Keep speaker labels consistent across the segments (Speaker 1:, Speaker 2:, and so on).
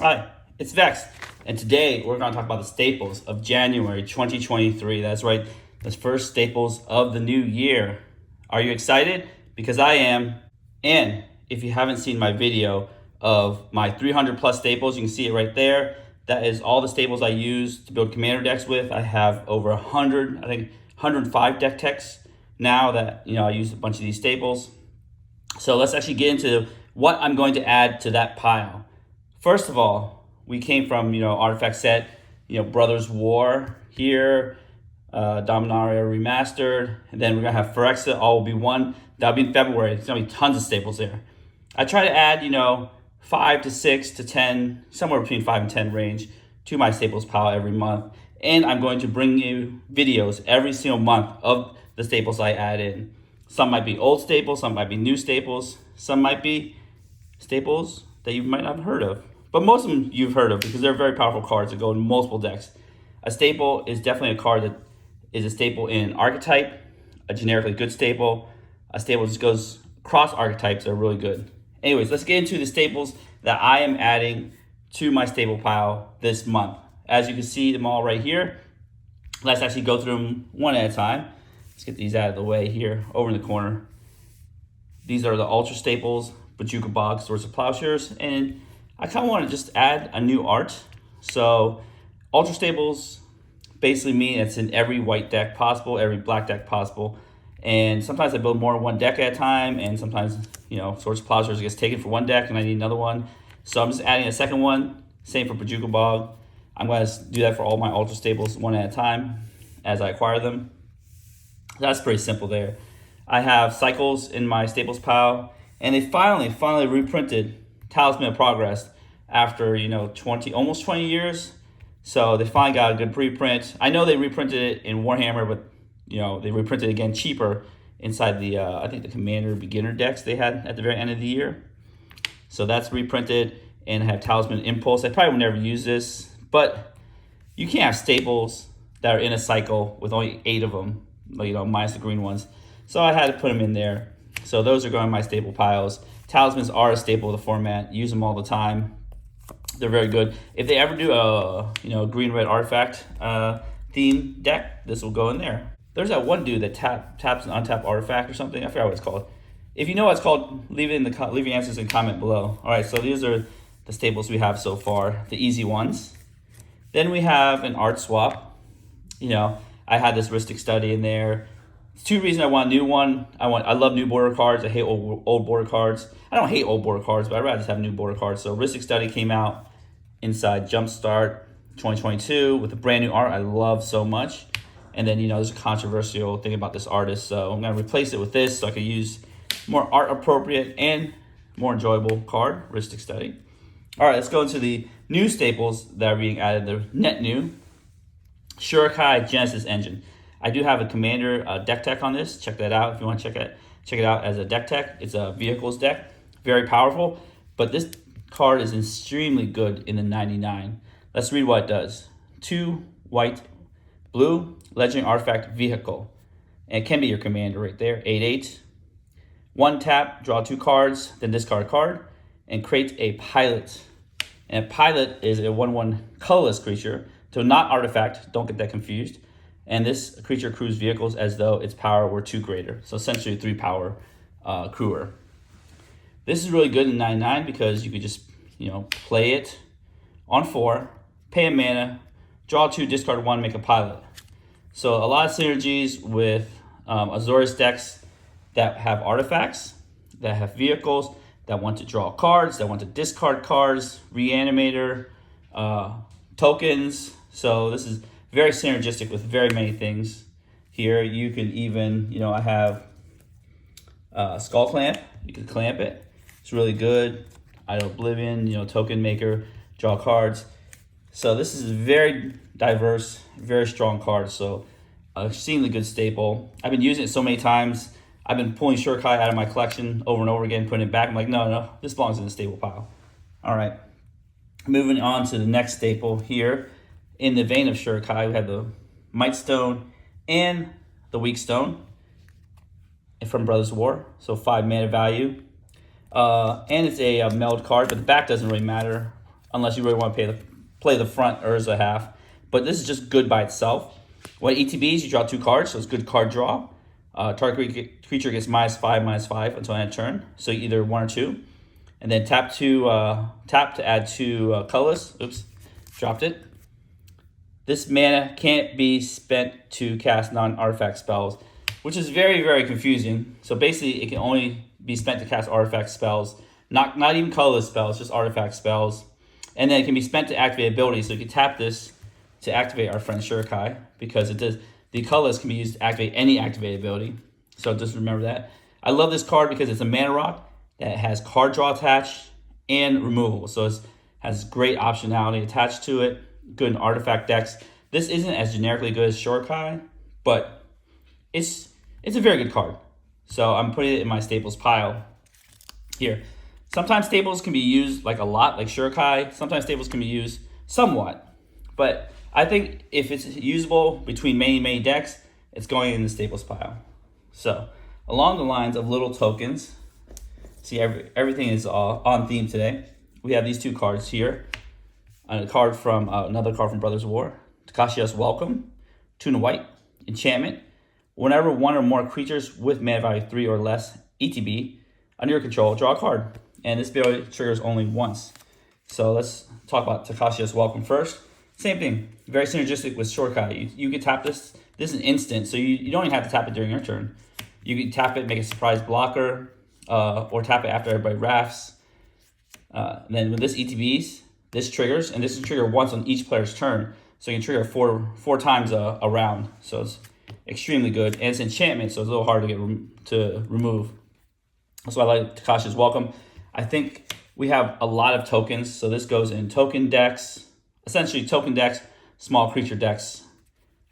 Speaker 1: Hi, it's Vex, and today we're going to talk about the staples of January 2023. That's right, the first staples of the new year. Are you excited? Because I am. And if you haven't seen my video of my 300 plus staples, you can see it right there. That is all the staples I use to build commander decks with. I have over 100, I think 105 deck techs now that I use a bunch of these staples. So let's actually get into what I'm going to add to that pile. First of all, we came from, artifact set, Brothers War here, Dominaria Remastered, and then we're gonna have Phyrexa, all will be one. That'll be in February. There's gonna be tons of staples there. I try to add, 5 to 6 to 10, somewhere between 5 and 10 range to my staples pile every month. And I'm going to bring you videos every single month of the staples I add in. Some might be old staples, some might be new staples, some might be staples that you might not have heard of. But most of them you've heard of because they're very powerful cards that go in multiple decks. A staple is definitely a card that is a staple in archetype, a generically good staple. A staple just goes across archetypes that are really good. Anyways, let's get into the staples that I am adding to my staple pile this month. As you can see them all right here. Let's actually go through them one at a time. Let's get these out of the way here, over in the corner. These are the Ultra Staples, Bojuka Bog, Swords of Plowshares, and I kind of want to just add a new art. So Ultra Staples basically mean it's in every white deck possible, every black deck possible. And sometimes I build more than one deck at a time, and sometimes, Swords of Plowshares gets taken for one deck and I need another one. So I'm just adding a second one. Same for Bojuka Bog. I'm going to do that for all my Ultra Staples one at a time as I acquire them. That's pretty simple there. I have Cycles in my staples pile, and they finally reprinted Talisman of Progress after almost 20 years. So they finally got a good preprint. I know they reprinted it in Warhammer, but they reprinted it again cheaper inside the I think the Commander beginner decks they had at the very end of the year. So that's reprinted, and I have Talisman Impulse. I probably would never use this, but you can't have staples that are in a cycle with only 8 of them, minus the green ones. So I had to put them in there. So those are going in my staple piles. Talismans are a staple of the format. Use them all the time. They're very good. If they ever do a green-red artifact theme deck, this will go in there. There's that one dude that taps an untapped artifact or something. I forgot what it's called. If you know what it's called, leave your answers in comment below. All right, so these are the staples we have so far, the easy ones. Then we have an art swap. I had this Ristic Study in there. There's 2 reasons I want a new one. I love new border cards. I hate old border cards. I don't hate old border cards, but I'd rather just have new border cards. So Ristic Study came out inside Jumpstart 2022 with a brand new art I love so much. And then, there's a controversial thing about this artist. So I'm going to replace it with this so I can use more art appropriate and more enjoyable card, Ristic Study. All right, let's go into the new staples that are being added. They're net new. Shurikai Genesis Engine. I do have a Commander deck tech on this. Check that out if you want to check it out as a deck tech. It's a vehicles deck, very powerful, but this card is extremely good in the 99. Let's read what it does. 2 white, blue, legendary artifact vehicle. And it can be your commander right there, 8/8. 1 tap, draw 2 cards, then discard a card, and create a pilot. And a pilot is a 1/1 colorless creature, so not artifact, don't get that confused. And this creature crews vehicles as though its power were 2 greater. So essentially a 3 power crewer. This is really good in 99 because you could just, play it on 4, pay a mana, draw 2, discard 1, make a pilot. So a lot of synergies with Azorius decks that have artifacts, that have vehicles, that want to draw cards, that want to discard cards, reanimator, tokens. So this is very synergistic with very many things. Here you can even, I have Skull Clamp. You can clamp it. It's really good. Idle Oblivion, token maker, draw cards. So this is very diverse, very strong card. So extremely good staple. I've been using it so many times. I've been pulling Shurikai out of my collection over and over again, putting it back. I'm like, no, this belongs in the staple pile. All right, moving on to the next staple here. In the vein of Shurikai, we have the Might Stone and the Weak Stone from Brothers War. So 5 mana value. And it's a meld card, but the back doesn't really matter. unless you really want to play the front Urza half. But this is just good by itself. When ETBs, you draw 2 cards, so it's good card draw. Target creature gets -5/-5 until end turn, so either 1 or 2. And then tap to add 2 colorless. Oops, dropped it. This mana can't be spent to cast non-artifact spells, which is very, very confusing. So basically, it can only be spent to cast artifact spells, not even colorless spells, just artifact spells. And then it can be spent to activate abilities. So you can tap this to activate our friend Shurikai, because it does. The colorless can be used to activate any activate ability. So just remember that. I love this card because it's a mana rock that has card draw attached and removal. So it has great optionality attached to it. Good in artifact decks. This isn't as generically good as Shurikai, but it's a very good card. So I'm putting it in my staples pile here. Sometimes staples can be used like a lot, like Shurikai. Sometimes staples can be used somewhat. But I think if it's usable between many decks, it's going in the staples pile. So along the lines of little tokens, see everything is on theme today. We have these 2 cards here. A card from another card from Brothers of War, Takashi's Welcome, 2 and white, enchantment. Whenever 1 or more creatures with mana value 3 or less ETB under your control, draw a card. And this ability triggers only once. So let's talk about Takashi's Welcome first. Same thing, very synergistic with Shurikai. You can tap this. This is an instant, so you don't even have to tap it during your turn. You can tap it, make a surprise blocker, or tap it after everybody rafts. Then with this ETBs, this triggers, and this is trigger once on each player's turn. So you can trigger four times a round. So it's extremely good. And it's enchantment, so it's a little hard to get to remove. That's why I like Takashi's Welcome. I think we have a lot of tokens. So this goes in token decks, essentially token decks, small creature decks.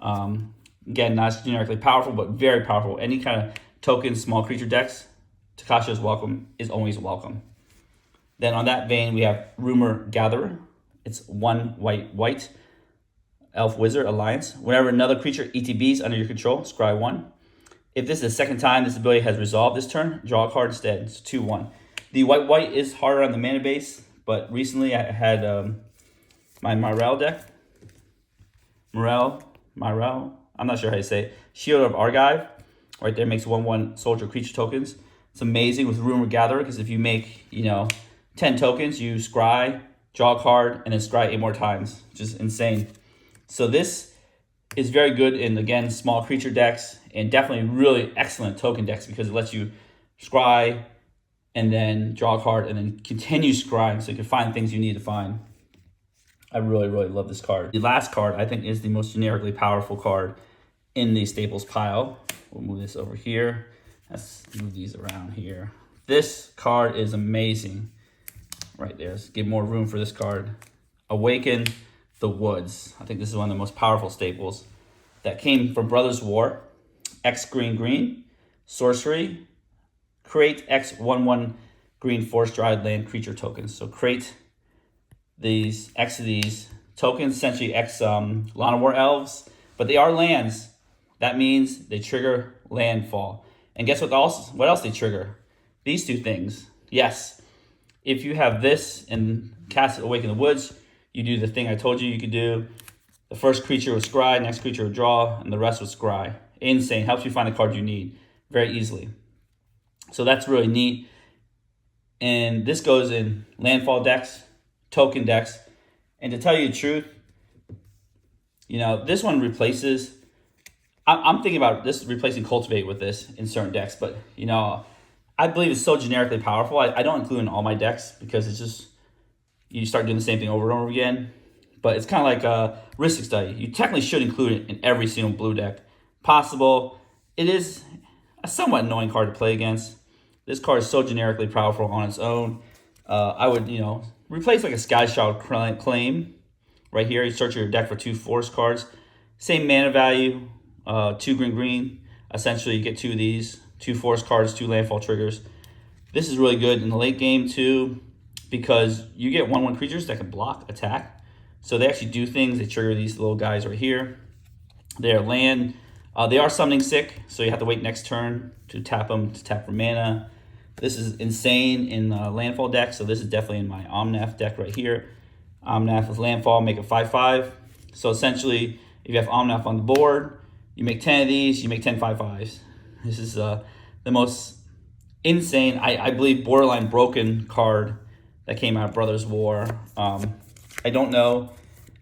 Speaker 1: Again, not generically powerful, but very powerful. Any kind of token, small creature decks, Takashi's Welcome is always welcome. Then on that vein, we have Rumor Gatherer. It's 1 white, Elf Wizard Alliance. Whenever another creature ETBs under your control, scry 1. If this is the second time this ability has resolved this turn, draw a card instead. It's 2/1. The white is harder on the mana base, but recently I had my Myrel deck. Myrel, I'm not sure how you say it. Shield of Argive, right there, makes 1/1 soldier creature tokens. It's amazing with Rumor Gatherer, because if you make, 10 tokens, you scry, draw a card, and then scry 8 more times. Just insane. So this is very good in, again, small creature decks, and definitely really excellent token decks, because it lets you scry and then draw a card and then continue scrying, so you can find things you need to find. I really love this card. The last card, I think, is the most generically powerful card in the staples pile. We'll move this over here. Let's move these around here. This card is amazing. Right there. Let's give more room for this card. Awaken the Woods. I think this is one of the most powerful staples that came from Brothers War. X green, sorcery. Create X 1/1 green forest dried land creature tokens. So create these X of these tokens, essentially X Llanowar elves, but they are lands. That means they trigger landfall. And guess what else they trigger? These 2 things. Yes. If you have this and cast Awaken the Woods, you do the thing I told you could do. The first creature would scry, next creature would draw, and the rest would scry. Insane. Helps you find the card you need very easily. So that's really neat. And this goes in landfall decks, token decks. And to tell you the truth, this one replaces... I'm thinking about this replacing Cultivate with this in certain decks, but, I believe it's so generically powerful. I don't include it in all my decks because it's just, you start doing the same thing over and over again. But it's kind of like a Rhystic Study. You technically should include it in every single blue deck possible. It is a somewhat annoying card to play against. This card is so generically powerful on its own. I would, replace like a Sky Shroud Claim right here. You search your deck for 2 forest cards. Same mana value, 2 green. Essentially, you get 2 of these. 2 forest cards, 2 landfall triggers. This is really good in the late game too, because you get 1/1 creatures that can block attack. So they actually do things. They trigger these little guys right here. They are land. They are summoning sick, so you have to wait next turn to tap them to tap for mana. This is insane in landfall deck, so this is definitely in my Omnath deck right here. Omnath with landfall, make it 5/5. So essentially, if you have Omnath on the board, you make 10 of these, you make 10 5/5s. This is the most insane, I believe, borderline broken card that came out of Brothers War. I don't know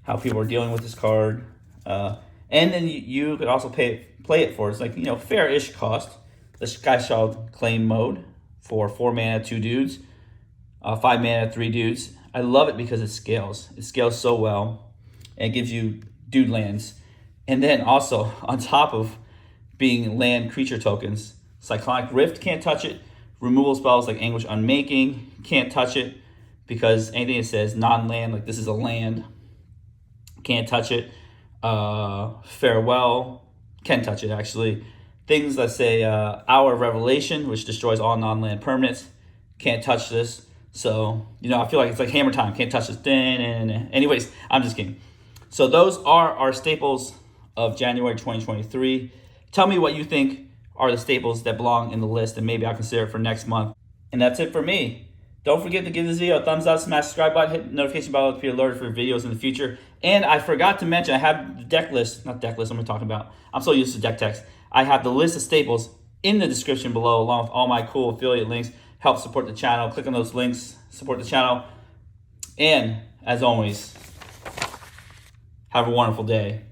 Speaker 1: how people are dealing with this card. And then you could also play it for, it's like, fair-ish cost. The Skyshard Claim mode for 4 mana, 2 dudes. 5 mana, 3 dudes. I love it because it scales. It scales so well. And it gives you dude lands. And then also, on top of being land creature tokens, Cyclonic Rift can't touch it. Removal spells like Anguish Unmaking can't touch it, because anything that says non-land, like this is a land, can't touch it. Farewell can touch it, actually. Things that say Hour of Revelation, which destroys all non-land permanents, can't touch this. So, I feel like it's like Hammer Time. Can't touch this. Anyways, I'm just kidding. So those are our staples of January 2023. Tell me what you think are the staples that belong in the list, and maybe I'll consider it for next month. And that's it for me. Don't forget to give this video a thumbs up, smash the subscribe button, hit the notification bell to be alerted for videos in the future. And I forgot to mention, I have the deck list, not deck list, I'm talking about. I'm so used to deck text. I have the list of staples in the description below, along with all my cool affiliate links. Help support the channel. Click on those links, support the channel. And as always, have a wonderful day.